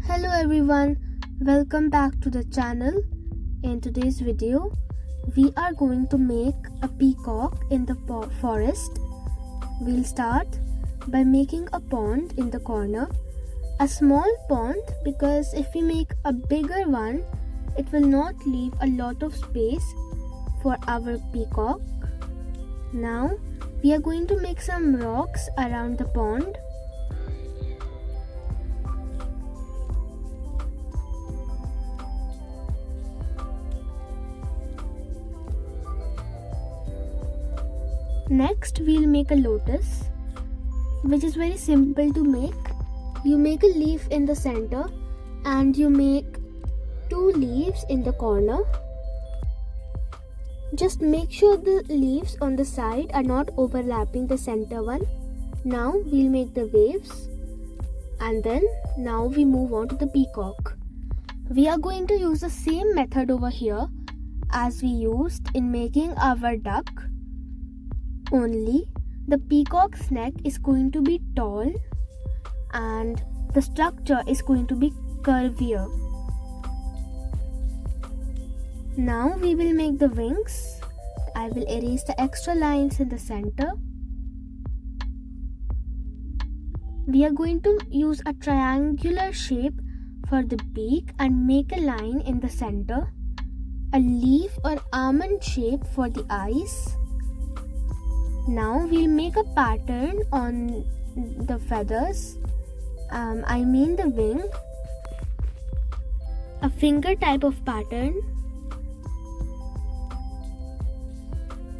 Hello everyone, welcome back to the channel. In today's video, we are going to make a peacock in the forest. We'll start by making a pond in the corner. A small pond because if we make a bigger one, it will not leave a lot of space for our peacock. Now, we are going to make some rocks around the pond. Next, we'll make a lotus, which is very simple to make. You make a leaf in the center and you make two leaves in the corner. Just make sure the leaves on the side are not overlapping the center one. Now we'll make the waves, and then now we move on to the peacock. We are going to use the same method over here as we used in making our duck. Only the peacock's neck is going to be tall and the structure is going to be curvier. Now we will make the wings. I will erase the extra lines in the center. We are going to use a triangular shape for the beak and make a line in the center. A leaf or almond shape for the eyes. Now we'll make a pattern on the feathers, the wing, a finger type of pattern.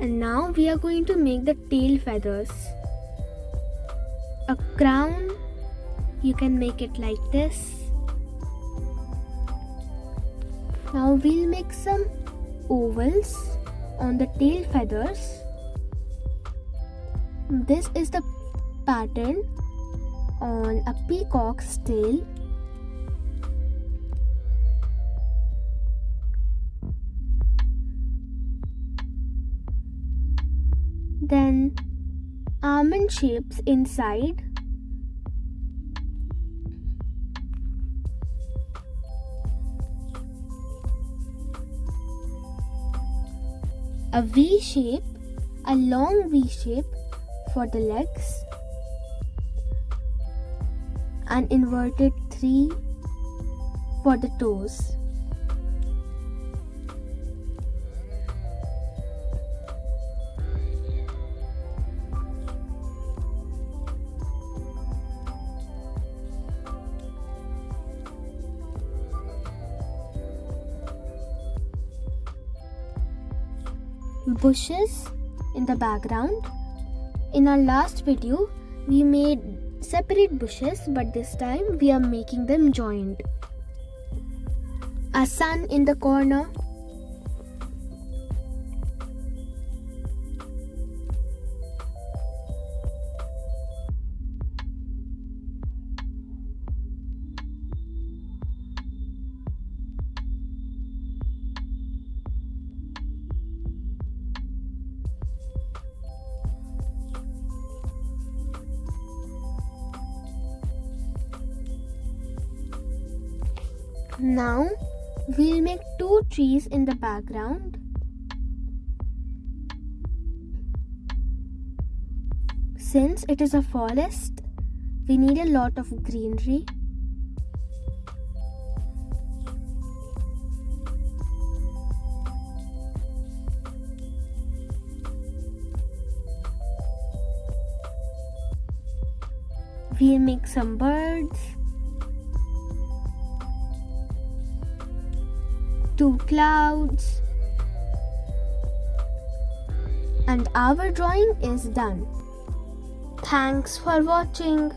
And now we are going to make the tail feathers. A crown, you can make it like this. Now we'll make some ovals on the tail feathers. This is the pattern on a peacock's tail. Then almond shapes inside. A V shape, a long V shape for the legs, an inverted 3 for the toes. Bushes in the background. In our last video, we made separate bushes, but this time we are making them joined. A sun in the corner. Now we'll make two trees in the background. Since it is a forest, we need a lot of greenery. We'll make some birds. Two clouds, and our drawing is done. Thanks for watching.